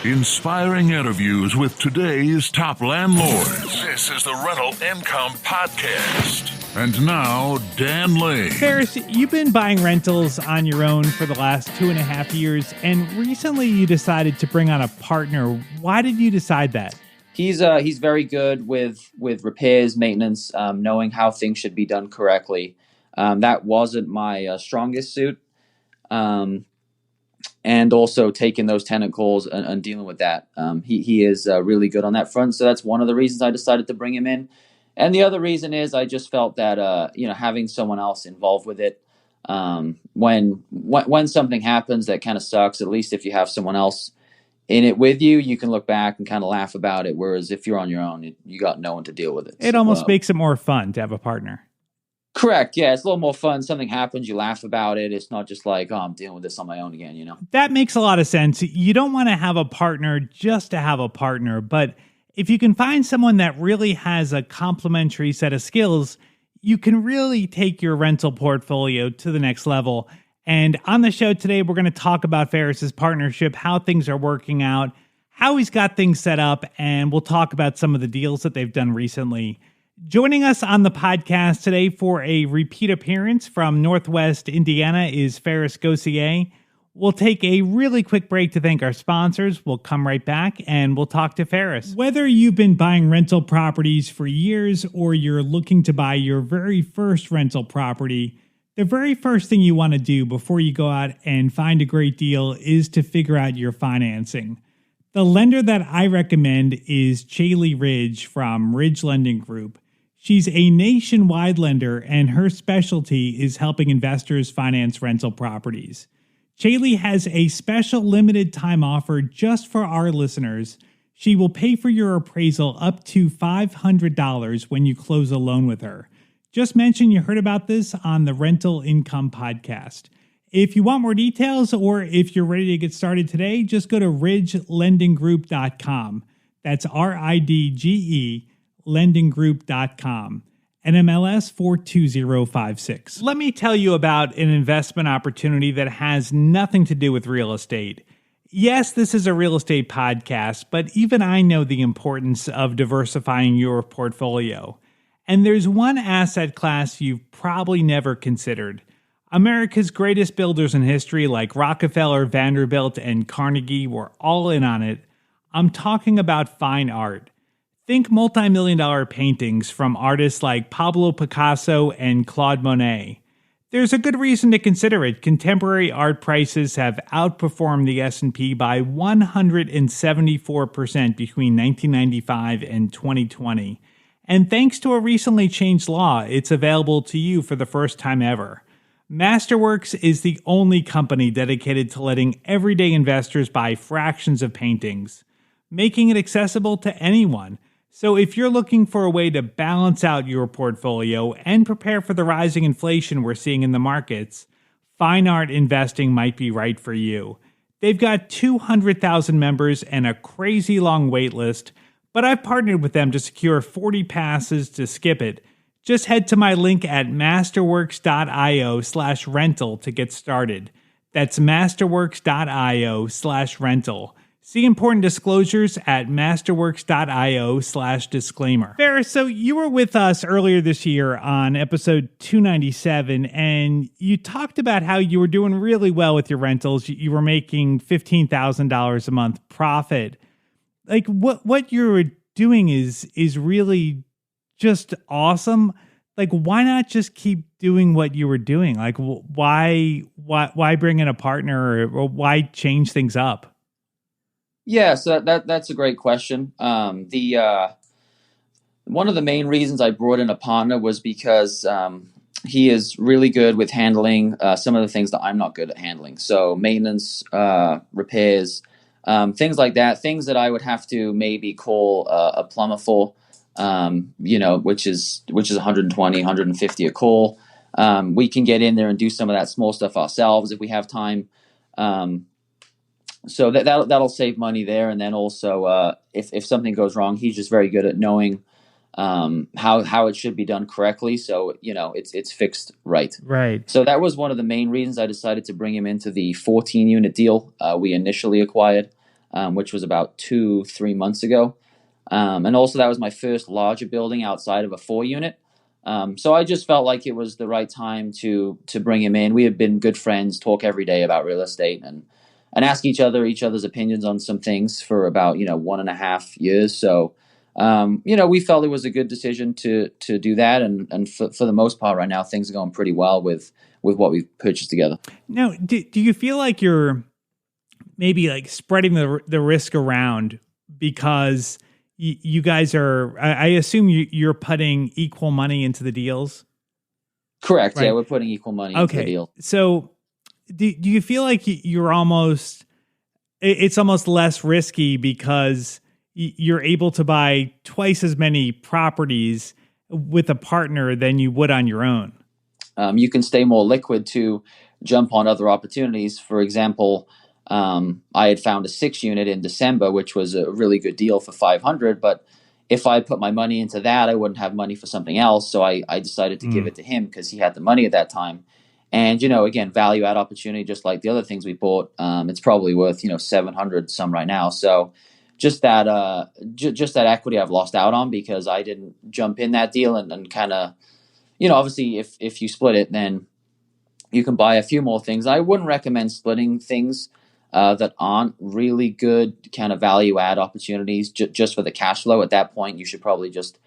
Inspiring interviews with today's top landlords. This is the Rental Income Podcast. And now, Dan Lane. Farris, you've been buying rentals on your own for the last 2.5 years, and recently you decided to bring on a partner. Why did you decide that? He's very good with repairs, maintenance, knowing how things should be done correctly. That wasn't my strongest suit. And also taking those tenant calls and dealing with that. He is really good on that front. So that's one of the reasons I decided to bring him in. And the other reason is I just felt that, having someone else involved with it, when something happens that kind of sucks, at least if you have someone else in it with you, you can look back and kind of laugh about it. Whereas if you're on your own, you got no one to deal with it. It almost makes it more fun to have a partner. Correct. Yeah, it's a little more fun. Something happens, you laugh about it. It's not just like, oh, I'm dealing with this on my own again, That makes a lot of sense. You don't want to have a partner just to have a partner, but if you can find someone that really has a complementary set of skills, you can really take your rental portfolio to the next level. And on the show today, we're going to talk about Farris's partnership, how things are working out, how he's got things set up, and we'll talk about some of the deals that they've done recently. Joining us on the podcast today for a repeat appearance from Northwest Indiana is Farris Gosea. We'll take a really quick break to thank our sponsors. We'll come right back and we'll talk to Farris. Whether you've been buying rental properties for years or you're looking to buy your very first rental property, the very first thing you want to do before you go out and find a great deal is to figure out your financing. The lender that I recommend is Chaley Ridge from Ridge Lending Group. She's a nationwide lender, and her specialty is helping investors finance rental properties. Chaley has a special limited time offer just for our listeners. She will pay for your appraisal up to $500 when you close a loan with her. Just mention you heard about this on the Rental Income Podcast. If you want more details or if you're ready to get started today, just go to ridgelendinggroup.com. That's RIDGE lendinggroup.com. NMLS 42056. Let me tell you about an investment opportunity that has nothing to do with real estate. Yes, this is a real estate podcast, but even I know the importance of diversifying your portfolio. And there's one asset class you've probably never considered. America's greatest builders in history like Rockefeller, Vanderbilt, and Carnegie were all in on it. I'm talking about fine art. Think multi-million-dollar paintings from artists like Pablo Picasso and Claude Monet. There's a good reason to consider it. Contemporary art prices have outperformed the S&P by 174% between 1995 and 2020. And thanks to a recently changed law, it's available to you for the first time ever. Masterworks is the only company dedicated to letting everyday investors buy fractions of paintings, making it accessible to anyone. So if you're looking for a way to balance out your portfolio and prepare for the rising inflation we're seeing in the markets, fine art investing might be right for you. They've got 200,000 members and a crazy long wait list, but I've partnered with them to secure 40 passes to skip it. Just head to my link at masterworks.io/rental to get started. That's masterworks.io/rental. See important disclosures at masterworks.io/disclaimer. Farris, so you were with us earlier this year on episode 297, and you talked about how you were doing really well with your rentals. You were making $15,000 a month profit. Like what you're doing is really just awesome. Like, why not just keep doing what you were doing? Like, why bring in a partner or why change things up? Yeah, so that's a great question. One of the main reasons I brought in a partner was because he is really good with handling some of the things that I'm not good at handling. So maintenance, repairs, things like that. Things that I would have to maybe call a plumber for, which is 120, 150 a call. We can get in there and do some of that small stuff ourselves if we have time. So that'll save money there. And then also, if something goes wrong, he's just very good at knowing how it should be done correctly. So, it's fixed right. Right. So that was one of the main reasons I decided to bring him into the 14-unit deal we initially acquired. which was about 3 months ago. And also that was my first larger building outside of a 4 unit. So I just felt like it was the right time to bring him in. We have been good friends, talk every day about real estate, and ask each other's opinions on some things for about 1.5 years. So we felt it was a good decision to do that, and for the most part, right now things are going pretty well with what we've purchased together. Now, do you feel like you're maybe like spreading the risk around because you guys are? I assume you're putting equal money into the deals. Correct. Right? Yeah, we're putting equal money into the deal. So, do you feel like you're almost? It's almost less risky because you're able to buy twice as many properties with a partner than you would on your own. You can stay more liquid to jump on other opportunities. For example, I had found a 6 unit in December, which was a really good deal for $500. But if I put my money into that, I wouldn't have money for something else. So I decided to give it to him because he had the money at that time. And, again, value add opportunity, just like the other things we bought. It's probably worth, 700 some right now. So just that equity I've lost out on because I didn't jump in that deal and kind of, obviously if you split it, then you can buy a few more things. I wouldn't recommend splitting things that aren't really good kind of value add opportunities just for the cash flow. At that point, you should probably just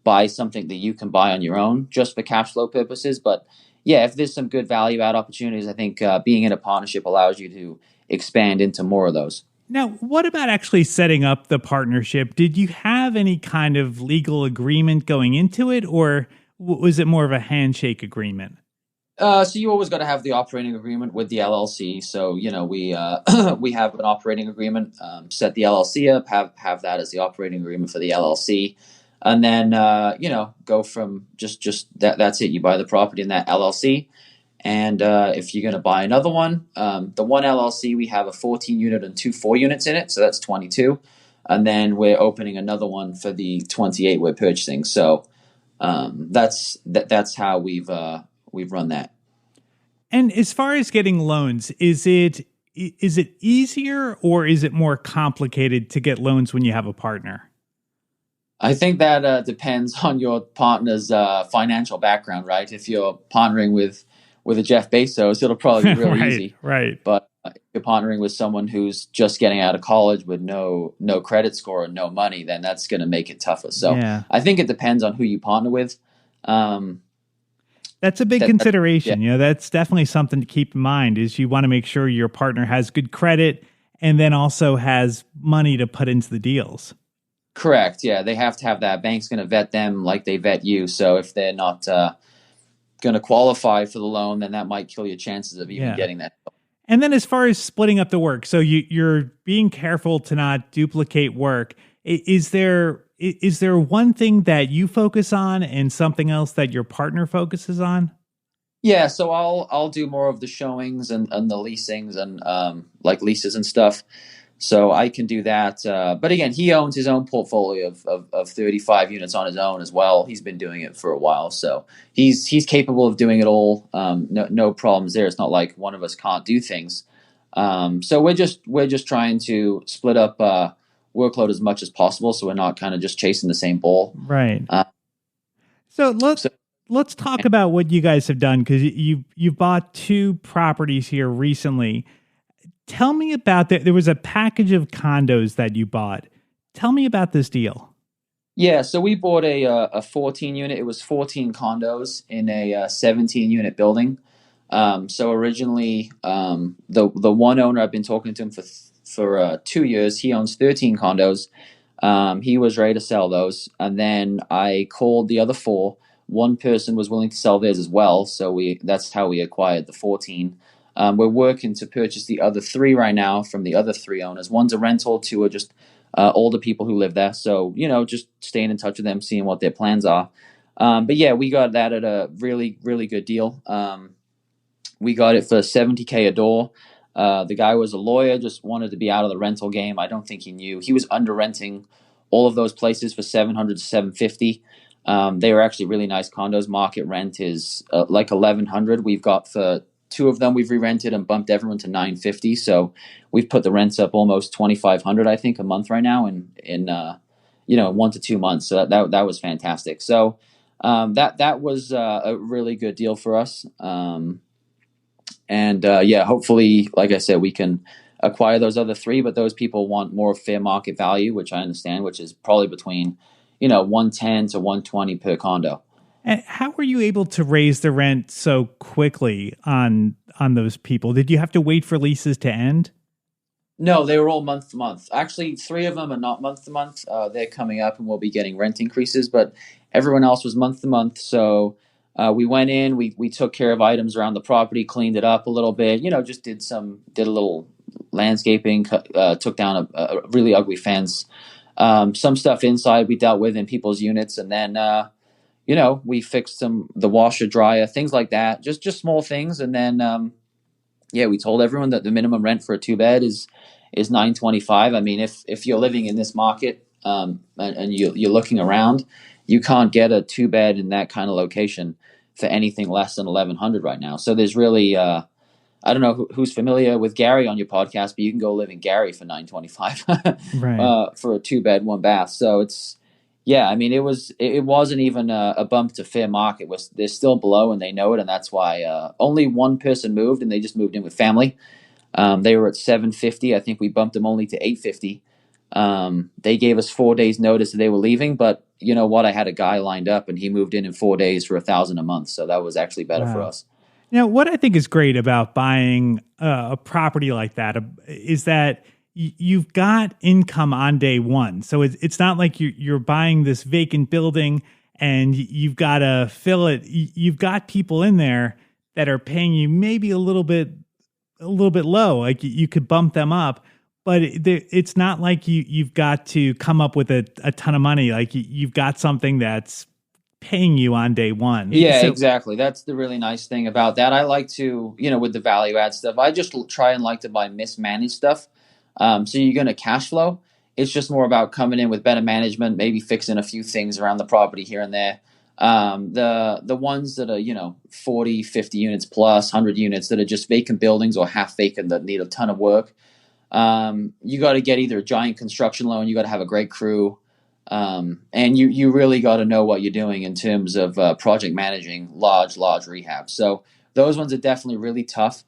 buy something that you can buy on your own just for cash flow purposes. But yeah, if there's some good value add opportunities, I think being in a partnership allows you to expand into more of those. Now, what about actually setting up the partnership? Did you have any kind of legal agreement going into it, or was it more of a handshake agreement? So you always got to have the operating agreement with the LLC. So we we have an operating agreement. Set the LLC up. Have that as the operating agreement for the LLC, and then go from just that. That's it. You buy the property in that LLC, and if you're going to buy another one, the one LLC we have a 14 unit and 2 4 units in it, so that's 22, and then we're opening another one for the 28 we're purchasing. So that's how we've run that. And as far as getting loans, is it easier or is it more complicated to get loans when you have a partner? I think that depends on your partner's financial background, right? If you're partnering with a Jeff Bezos, it'll probably be real easy. Right. But if you're partnering with someone who's just getting out of college with no credit score and no money, then that's going to make it tougher. So yeah. I think it depends on who you partner with. That's a big consideration. Yeah. That's definitely something to keep in mind is you want to make sure your partner has good credit and then also has money to put into the deals. Correct. Yeah. They have to have that. Bank's going to vet them like they vet you. So if they're not going to qualify for the loan, then that might kill your chances of even getting that. And then as far as splitting up the work, so you're being careful to not duplicate work. Is there one thing that you focus on and something else that your partner focuses on? Yeah, so I'll do more of the showings and the leasings and like leases and stuff. So I can do that. But again, he owns his own portfolio of 35 units on his own as well. He's been doing it for a while, so he's capable of doing it all. No problems there. It's not like one of us can't do things. So we're just trying to split up workload as much as possible, so we're not kind of just chasing the same ball. Right. So let's talk about what you guys have done, because you bought 2 properties here recently. Tell me about that. There was a package of condos that you bought. Tell me about this deal. Yeah, so we bought a 14 unit. It was 14 condos in a 17 unit building. So originally, the one owner, I've been talking to him for 2 years. He owns 13 condos. He was ready to sell those, and then I called the other 4. One person was willing to sell theirs as well, so that's how we acquired the 14. We're working to purchase the other 3 right now from the other 3 owners. One's a rental, 2 are just older people who live there. So, just staying in touch with them, seeing what their plans are. But yeah, we got that at a really, really good deal. We got it for $70K a door. The guy was a lawyer, just wanted to be out of the rental game. I don't think he knew. He was under renting all of those places for $700 to $750. They were actually really nice condos. Market rent is like $1,100. We've got for two of them we've re-rented and bumped everyone to 950. So we've put the rents up almost 2,500, I think, a month right now in 1 to 2 months. So that was fantastic. So that was a really good deal for us. Hopefully, like I said, we can acquire those other three, but those people want more fair market value, which I understand, which is probably between 110 to 120 per condo. And how were you able to raise the rent so quickly on those people? Did you have to wait for leases to end? No, they were all month to month. Actually, three of them are not month to month. They're coming up and we'll be getting rent increases, but everyone else was month to month. So we went in, we took care of items around the property, cleaned it up a little bit, just did a little landscaping, took down a really ugly fence. Some stuff inside we dealt with in people's units, and then we fixed the washer, dryer, things like that, just small things. And then we told everyone that the minimum rent for a 2-bed is $925. I mean, if you're living in this market and you're looking around, you can't get a 2-bed in that kind of location for anything less than $1,100 right now. So there's really I don't know who's familiar with Gary on your podcast, but you can go live in Gary for $925 right. For a 2-bed, 1-bath. So it wasn't even a bump to fair market. They're still below, and they know it, and that's why only one person moved, and they just moved in with family. They were at $750. I think we bumped them only to $850. They gave us 4 days notice that they were leaving, but you know what? I had a guy lined up, and he moved in 4 days for $1,000 a month, so that was actually better for us. Now, what I think is great about buying a property like that is that you've got income on day one. So it's not like you're buying this vacant building and you've got to fill it. You've got people in there that are paying you maybe a little bit low. Like you could bump them up, but it's not like you've got to come up with a ton of money. Like you've got something that's paying you on day one. Yeah, exactly. That's the really nice thing about that. I like to, with the value add stuff, I just try and like to buy mismanaged stuff. So you're going to cash flow. It's just more about coming in with better management, maybe fixing a few things around the property here and there. The ones that are, 40, 50 units plus, 100 units that are just vacant buildings or half vacant that need a ton of work. You got to get either a giant construction loan, you got to have a great crew. And you really got to know what you're doing in terms of project managing large rehab. So those ones are definitely really tough.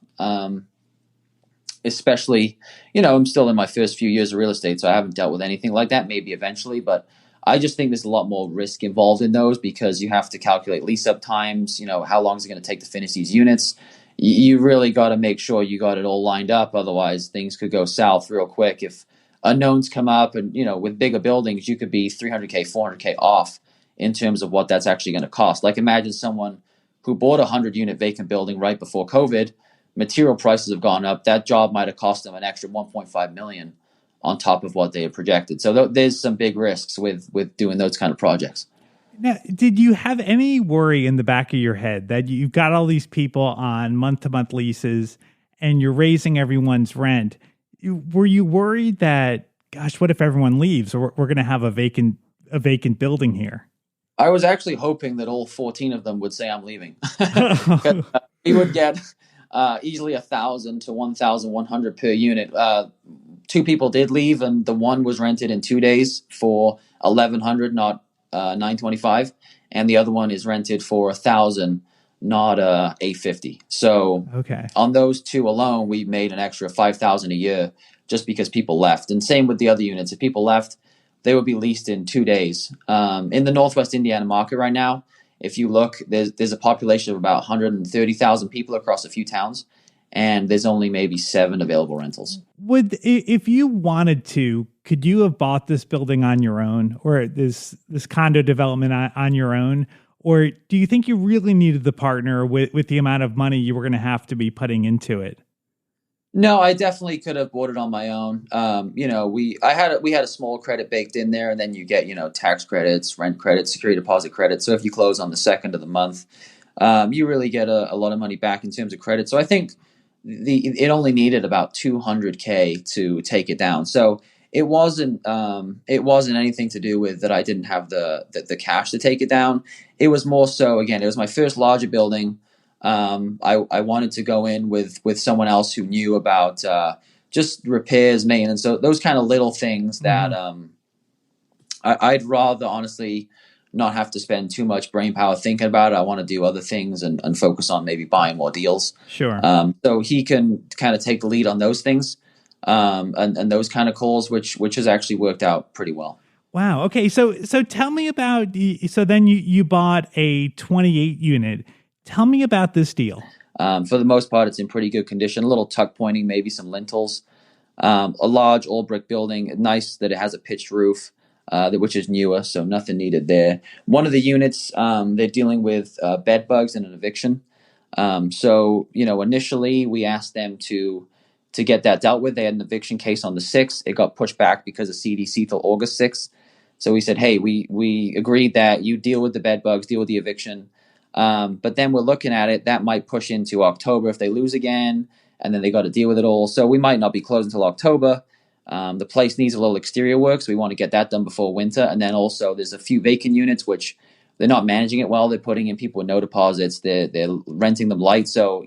Especially, I'm still in my first few years of real estate, so I haven't dealt with anything like that, maybe eventually, but I just think there's a lot more risk involved in those because you have to calculate lease up times, how long is it going to take to finish these units. You really got to make sure you got it all lined up. Otherwise, things could go south real quick. If unknowns come up and, with bigger buildings, you could be $300K, $400K off in terms of what that's actually going to cost. Like imagine someone who bought a 100-unit vacant building right before COVID. Material prices have gone up. That job might have cost them an extra $1.5 million on top of what they had projected. So there's some big risks with doing those kind of projects. Now, did you have any worry in the back of your head that you've got all these people on month-to-month leases and you're raising everyone's rent? Were you worried that, gosh, what if everyone leaves or we're going to have a vacant building here? I was actually hoping that all 14 of them would say I'm leaving. We would get easily 1,000 to 1,100 per unit. Two people did leave, and the one was rented in 2 days for 1,100, not 925, and the other one is rented for 1,000, not 850. So on those two alone, we made an extra 5,000 a year just because people left. And same with the other units. If people left, they would be leased in 2 days. In the Northwest Indiana market right now, if you look, there's a population of about 130,000 people across a few towns, and there's only maybe 7 available rentals. If you wanted to, could you have bought this building on your own, or this condo development on your own? Or do you think you really needed the partner with the amount of money you were going to have to be putting into it? No, I definitely could have bought it on my own. We had a small credit baked in there, and then you get tax credits, rent credits, security deposit credits. So if you close on the 2nd of the month, you really get a lot of money back in terms of credit. So I think it only needed about $200K to take it down. So it wasn't anything to do with that I didn't have the cash to take it down. It was more so, again, it was my first larger building. I wanted to go in with someone else who knew about just repairs, maintenance, so those kind of little things that I'd rather honestly not have to spend too much brain power thinking about it. I want to do other things and focus on maybe buying more deals. Sure. So he can kind of take the lead on those things and those kind of calls, which has actually worked out pretty well. Wow. Okay. So tell me about so then you bought a 28 unit. Tell me about this deal. For the most part, it's in pretty good condition. A little tuck pointing, maybe some lintels. A large all brick building. Nice that it has a pitched roof. Which is newer, so nothing needed there. One of the units, they're dealing with bed bugs and an eviction. So, initially we asked them to get that dealt with. They had an eviction case on the 6th. It got pushed back because of CDC till August 6th. So we said, hey, we agreed that you deal with the bed bugs, deal with the eviction. But then we're looking at it, that might push into October if they lose again, and then they got to deal with it all. So we might not be closed until October. The place needs a little exterior work, so we want to get that done before winter. And then also there's a few vacant units, which they're not managing it well. They're putting in people with no deposits. They're renting them light. So,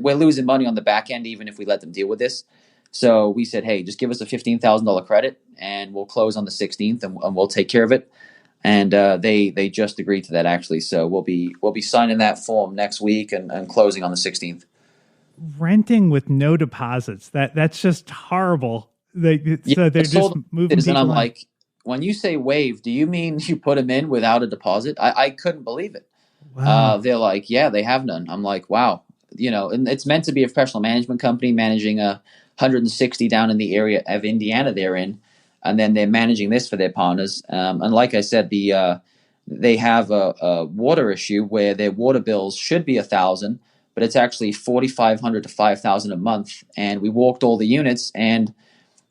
we're losing money on the back end, even if we let them deal with this. So we said, hey, just give us a $15,000 credit and we'll close on the 16th and we'll take care of it. And they just agreed to that, actually. So we'll be signing that form next week and closing on the 16th. Renting with no deposits. That's just horrible. So they're just moving people. And I'm like, when you say waive, do you mean you put them in without a deposit? I couldn't believe it. Wow. They're like, yeah, they have none. I'm like, wow. And it's meant to be a professional management company managing 160 down in the area of Indiana they're in. And then they're managing this for their partners. And like I said, they have a water issue where their water bills should be $1,000, but it's actually $4,500 to $5,000 a month. And we walked all the units and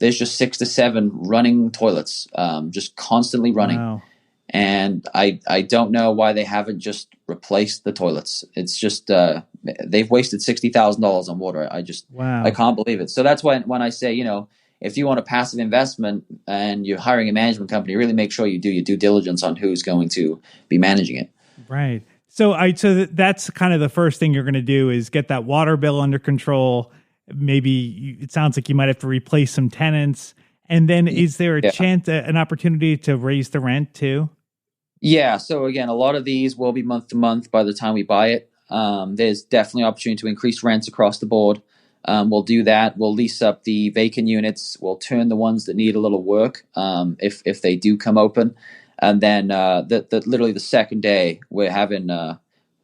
there's just 6 to 7 running toilets, just constantly running. Wow. And I don't know why they haven't just replaced the toilets. It's just they've wasted $60,000 on water. I can't believe it. So that's when I say, if you want a passive investment and you're hiring a management company, really make sure you do your due diligence on who's going to be managing it. Right. So that's kind of the first thing you're going to do is get that water bill under control. Maybe it sounds like you might have to replace some tenants. And then is there a chance, an opportunity to raise the rent too? Yeah. So again, a lot of these will be month to month by the time we buy it. There's definitely opportunity to increase rents across the board. We'll do that. We'll lease up the vacant units. We'll turn the ones that need a little work if they do come open. And then literally the second day, we're having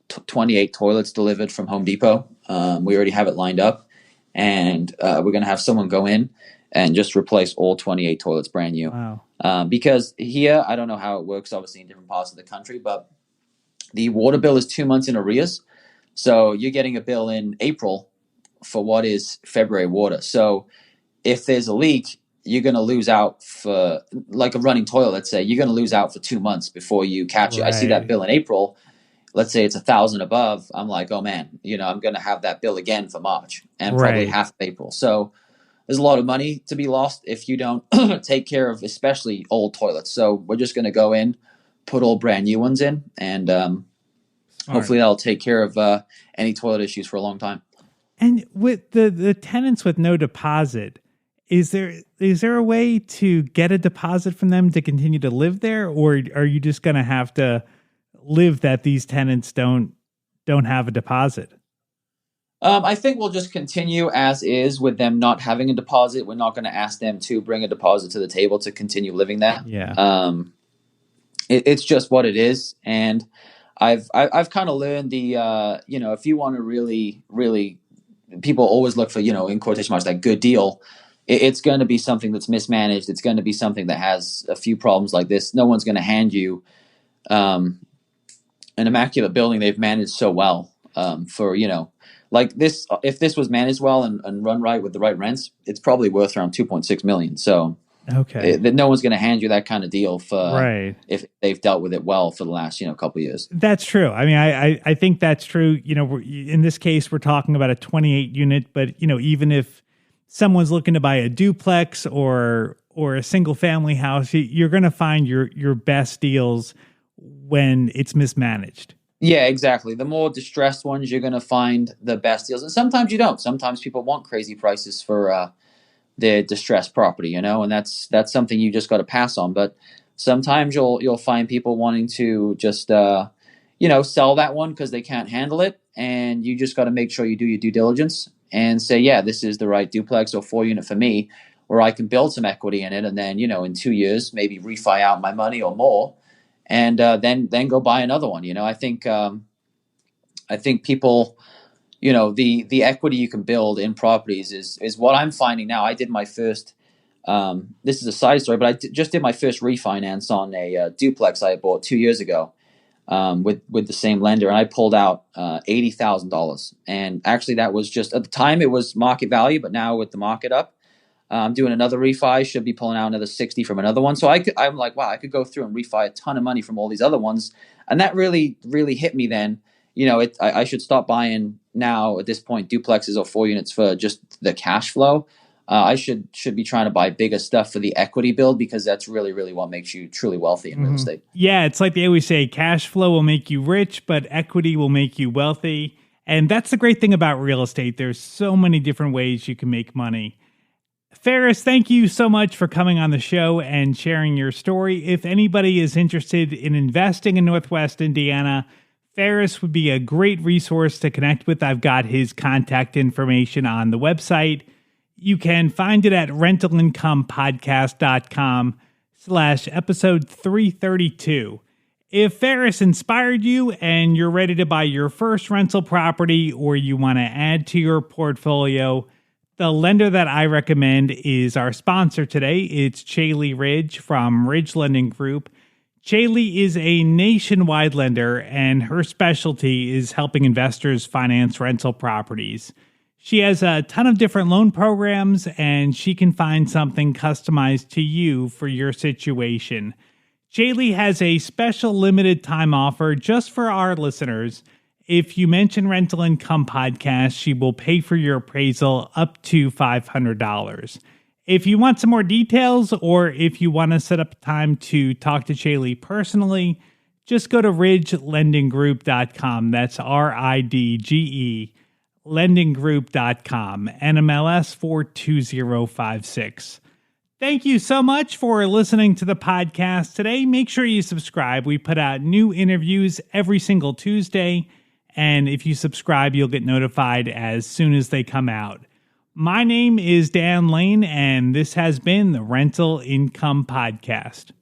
28 toilets delivered from Home Depot. We already have it lined up. And we're going to have someone go in and just replace all 28 toilets brand new. Wow. Because here, I don't know how it works, obviously, in different parts of the country, but the water bill is 2 months in arrears. So you're getting a bill in April for what is February water. So if there's a leak, you're going to lose out for, like a running toilet, let's say, you're going to lose out for 2 months before you catch it. I see that bill in April. Let's say it's $1,000 above. I'm like, oh man, I'm going to have that bill again for March and probably half of April. So there's a lot of money to be lost if you don't take care of, especially old toilets. So we're just going to go in, put all brand new ones in, and hopefully that'll take care of any toilet issues for a long time. And with the tenants with no deposit, is there a way to get a deposit from them to continue to live there, or are you just going to have to live that these tenants don't have a deposit? I think we'll just continue as is with them not having a deposit. We're not going to ask them to bring a deposit to the table to continue living there. Yeah. It's just what it is, and I've kind of learned if you want to really, really, people always look for in quotation marks that good deal. It's going to be something that's mismanaged. It's going to be something that has a few problems like this. No one's going to hand you an immaculate building they've managed so well for like this. If this was managed well and run right with the right rents, it's probably worth around $2.6 million. So no one's going to hand you that kind of deal for if they've dealt with it well for the last couple of years. That's true. I mean, I think that's true. In this case, we're talking about a 28 unit, but even if someone's looking to buy a duplex or a single family house, you're going to find your best deals when it's mismanaged. Yeah, exactly. The more distressed ones, you're going to find the best deals, and sometimes you don't. Sometimes people want crazy prices for their distressed property, and that's something you just got to pass on. But sometimes you'll find people wanting to just sell that one because they can't handle it, and you just got to make sure you do your due diligence and say, yeah, this is the right duplex or 4 unit for me, where I can build some equity in it, and then in 2 years maybe refi out my money or more, and then go buy another one. I think people, the equity you can build in properties is what I'm finding now. I did my first. This is a side story, but just did my first refinance on a duplex I bought 2 years ago with the same lender, and I pulled out $80,000. And actually, that was just at the time it was market value, but now with the market up, I'm doing another refi. Should be pulling out another 60 from another one. So I'm like, wow, I could go through and refi a ton of money from all these other ones, and that really really hit me then. I should stop buying now at this point duplexes or 4 units for just the cash flow. I should be trying to buy bigger stuff for the equity build, because that's really, really what makes you truly wealthy in real estate. Yeah, it's like they always say, cash flow will make you rich, but equity will make you wealthy. And that's the great thing about real estate. There's so many different ways you can make money. Farris, thank you so much for coming on the show and sharing your story. If anybody is interested in investing in Northwest Indiana, Farris would be a great resource to connect with. I've got his contact information on the website. You can find it at rentalincomepodcast.com/episode 332. If Farris inspired you and you're ready to buy your first rental property, or you want to add to your portfolio, the lender that I recommend is our sponsor today. It's Chaley Ridge from Ridge Lending Group. Chaley is a nationwide lender, and her specialty is helping investors finance rental properties. She has a ton of different loan programs, and she can find something customized to you for your situation. Chaley has a special limited time offer just for our listeners. If you mention Rental Income Podcast, she will pay for your appraisal up to $500. If you want some more details, or if you want to set up time to talk to Chaley personally, just go to ridgelendinggroup.com. That's RIDGE. lendinggroup.com, NMLS 42056. Thank you so much for listening to the podcast today. Make sure you subscribe. We put out new interviews every single Tuesday, and if you subscribe, you'll get notified as soon as they come out. My name is Dan Lane, and this has been the Rental Income Podcast.